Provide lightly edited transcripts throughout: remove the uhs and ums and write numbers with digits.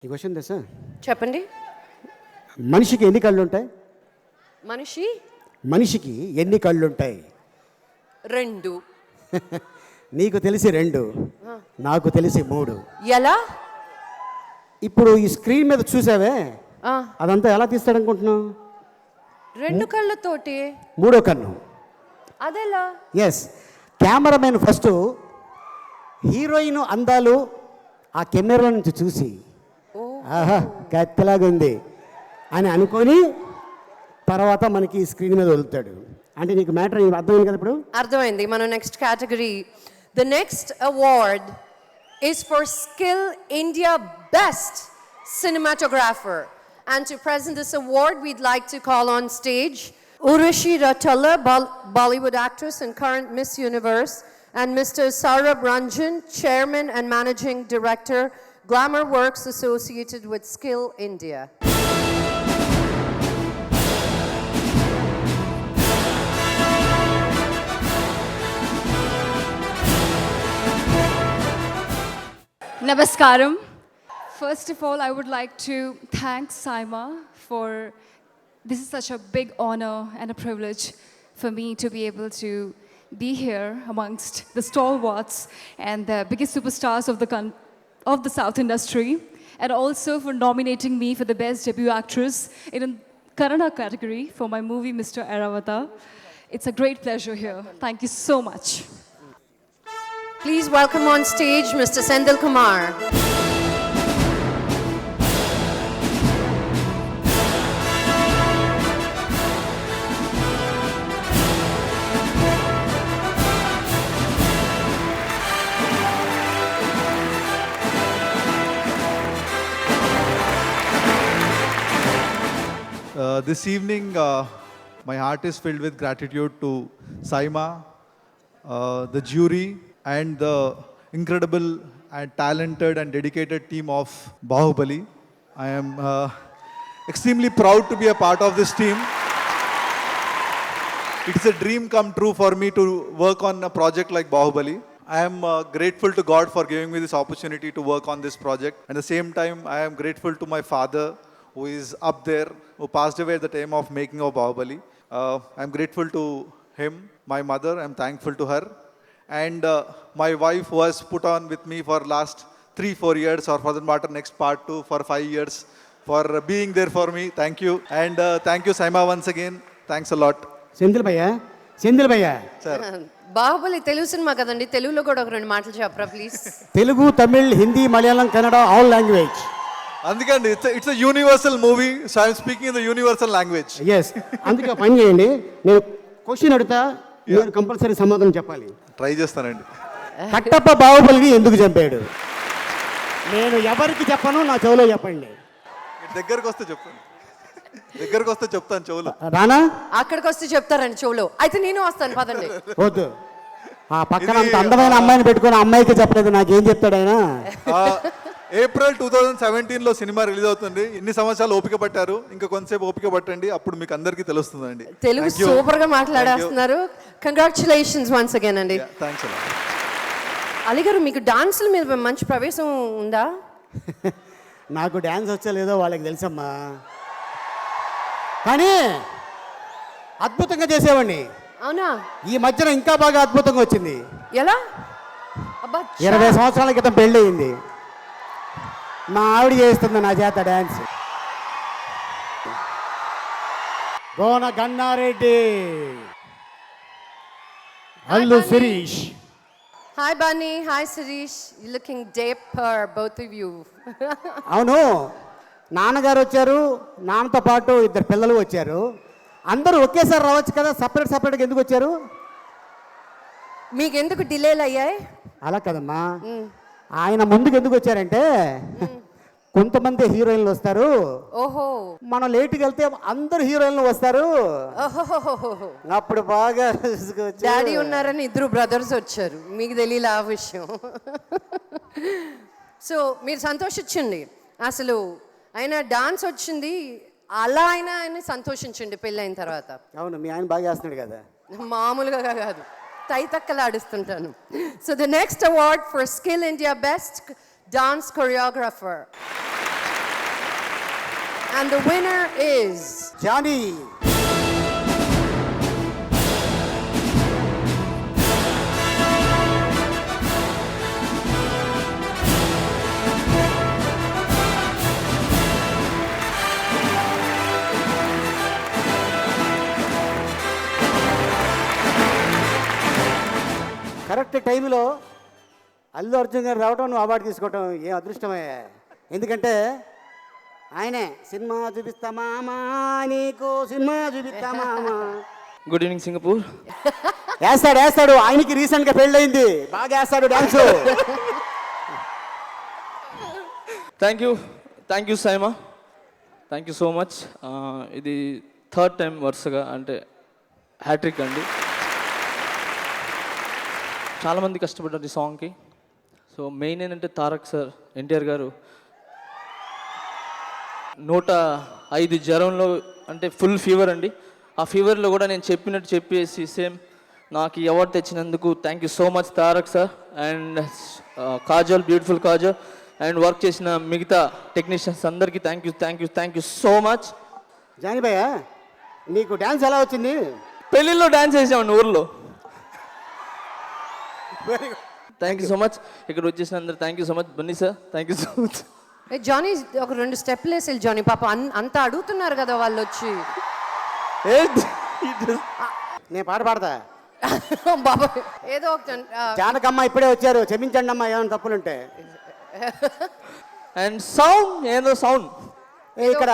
ఈ క్వశ్చన్ తెలుసా? చెప్పండి. మనిషికి ఎన్ని కళ్ళు ఉంటాయి? మనిషికి ఎన్ని కళ్ళు ఉంటాయి? 2. నీకు తెలిసి 2, నాకు తెలిసి 3. ఎలా? ఇప్పుడు ఈ స్క్రీన్ మీద చూసావే, అదంతా ఎలా తీస్తాడు అనుకుంటున్నావు? 2 కళ్ళతోటి 3వ కన్ను. అదెలా? ఎస్, కెమెరామెన్ ఫస్ట్ హీరోయిన్ అందాలు ఆ కెమెరాలో నుంచి చూసి ఆహా కత్తిలాగా ఉంది అని అనుకొని తర్వాత మనకి స్క్రీన్ మీద వదులుతాడు. అంటే నీకు మ్యాటర్ అర్థమైంది కదా? ఇప్పుడు అర్థమైంది. మనం next category. The next award is for Skill India Best Cinematographer. And to present this award, we'd like to call on stage Urvashi Rattala, Bollywood actress and current Miss Universe, and Mr. Saurabh Ranjan, Chairman and Managing Director, Glamour Works associated with Skill India. Namaskaram. First of all, I would like to thank Saima for this is such a big honor and a privilege for me to be able to be here amongst the stalwarts and the biggest superstars of the South industry, and also for nominating me for the best debut actress in a Kannada category for my movie Mr. Airavata. It's a great pleasure here. Thank you so much. Please welcome on stage Mr. Sendil Kumar. This evening, my heart is filled with gratitude to Saima, the jury, and the incredible and talented and dedicated team of Bahubali. I am extremely proud to be a part of this team. It is a dream come true for me to work on a project like Bahubali. I am grateful to God for giving me this opportunity to work on this project. At the same time, I am grateful to my father, who is up there, who passed away at the time of making of Bahubali. I am grateful to him, my mother, I am thankful to her. And my wife, who has put on with me for last 3-4 years, or for that matter next part 2 for 5 years, for being there for me. Thank you. And thank you Saima once again. Thanks a lot. Senthil భయ్యా Sir. Baahubali Telugu cinema కదండి, తెలుగులో కూడా ఒక 2 మాటలు చెప్పరా please? Telugu, Tamil, Hindi, Malayalam, Kannada, all language. అందుకండి it's a universal movie, so I am speaking in the universal language. Yes, అందుకే పని చేయండి, నేను క్వశ్చన్ అడుగుతా, మీరు కంపల్సరీ సమాధానం చెప్పాలి. ట్రై చేస్తానండి. కట్టప్ప బాహుబలిని ఎందుకు చంపాడు? నేను ఎవరికి చెప్పను, నా చెవులో చెప్పండి. దగ్గరకు వస్తే చెప్తాను చెవులో. రానా? అక్కడికి వస్తే చెప్తారండి చెవులో. అయితే నేను వస్తాను, పదండి. వద్దు, ఆ పక్కన అంత అందమైన అమ్మాయిని పెట్టుకుని అమ్మాయికి చెప్పలేదు, నాకేం చెప్తాడు ఆయన? ఏప్రిల్ 2017లో సినిమా రిలీజ్ అవుతుంది. ఇన్ని సంవత్సరాలు ఓపిక పట్టారు, ఇంకా కొంతసేపు ఓపిక పట్టండి, అప్పుడు మీకు అందరికీ తెలుస్తుందండి. తెలుగు సూపర్ గా మాట్లాడేస్తున్నారు. కంగ్రాచులేషన్స్ వన్స్ అగైన్ అండి. థ్యాంక్స్ అలా. అలీ గారు, మీకు డాన్సుల మీద మంచి ప్రవేశం ఉందా? నాకు డ్యాన్స్ వచ్చా లేదో వాళ్ళకి తెలుసమ్మా, కానీ అద్భుతంగా చేసేవాడిని. అవునా? ఈ మధ్యన ఇంకా బాగా అద్భుతంగా వచ్చింది. ఎలా? అబ్బా, 20 సంవత్సరాల క్రితం పెళ్ళి అయింది, మా ఆవిడ చేస్తుంది నా చేత dance. Gona Gannareddy, Allu Sirish. Hi Bunny, hi Sirish. You looking dapper both of you. అవును, నాన్నగారు వచ్చారు, నాన్నతో పాటు 2 పిల్లలు వచ్చారు. అందరూ ఒకేసారి రావచ్చు కదా, సపరేట్గా ఎందుకు వచ్చారు? మీకు ఎందుకు డిలేలు అయ్యాయి? అలా కదమ్మా, ఆయన ముందుకు ఎందుకు వచ్చారంటే కొంతమంది హీరోయిన్లు వస్తారు, ఓహో, మనం లేట్కి వెళ్తే అందరు హీరోయిన్లు వస్తారు, అప్పుడు బాగా డాడీ ఉన్నారని 2 బ్రదర్స్ వచ్చారు. మీకు తెలియలే ఆ విషయం. సో మీరు సంతోషించండి. అసలు ఆయన డాన్స్ వచ్చింది, అలా ఆయన సంతోషించండి పెళ్ళైన తర్వాత. అవును, మీ ఆయన బాగా చేస్తున్నాడు కదా, మామూలుగా కాదు, తైతక్కలాడిస్తుంటాను. So the next award for Skill India Best Dance Choreographer. And the winner is Jani. Correct టైంలో అల్లు అర్జున్ గారు రావడం, నువ్వు అవార్డు తీసుకోవటం ఏం అదృష్టమే. ఎందుకంటే ఆయనే సినిమా చూపిస్తామా నీకు, సినిమా చూపిస్తామా. Good evening Singapore. వేస్తాడు ఆయనకి రీసెంట్గా పెళ్ళయింది, బాగా వేస్తాడు dance. Thank you SIIMA, thank you so much. ఇది థర్డ్ టైం వరుసగా అంటే హ్యాట్రిక్ అండి. చాలామంది కష్టపడ్డారు ఈ సాంగ్కి. సో మెయిన్ ఏంటంటే తారక్ సార్, ఎన్టీఆర్ గారు 105 జ్వరంలో అంటే ఫుల్ ఫీవర్ అండి. ఆ ఫీవర్లో కూడా నేను చెప్పినట్టు చెప్పేసి సేమ్ నాకు ఈ అవార్డు తెచ్చినందుకు thank you so much Tarak sir and Kajal, beautiful Kajal and work చేసిన మిగతా టెక్నీషియన్స్ అందరికీ thank you so much. Jani భయ్య, నీకు డాన్స్ ఎలా వచ్చింది? పెళ్ళిళ్ళలో డాన్స్ చేసామండి ఊర్లో. Thank you so much. ఇక్కడ వచ్చేసిన అందరు thank you so much. Bunny sir thank you so much. Jani ఒక 2 స్టెప్లు వేసి జానీ పాప అంతా అడుగుతున్నారు కదా వాళ్ళు వచ్చి. నేను పాట పాడతా. బాబా ఏదో ఒక జానకమ్మ ఇప్పుడే వచ్చారు, క్షమించండి అమ్మా ఏమైనా తప్పులుంటే. అండ్ సౌండ్ ఏదో సౌండ్ ఇక్కడ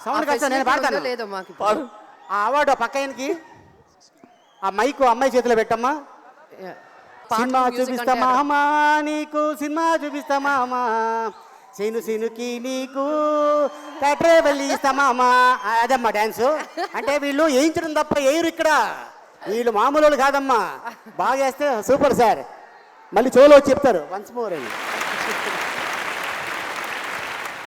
సౌండ్ కాస్త నేను పాడతాను. లేదో మాకు పాడు. ఆ అవార్డు పక్కకి ఆ మైకు అమ్మాయి చేతిలో పెట్టమ్మా. సినిమా చూపిస్తామా అమ్మా నీకు, సినిమా చూపిస్తామా అమ్మా, సినుకి నీకు కట్రేబల్లి ఇస్తామా అమ్మా. అదమ్మా డ్యాన్సు. అంటే వీళ్ళు వేయించడం తప్ప వేయరు ఇక్కడ, వీళ్ళు మామూలు వాళ్ళు కాదమ్మా. బాగా వేస్తే సూపర్ సార్. మళ్ళీ చోలో వచ్చి చెప్తారు వన్స్ మోర్ అని.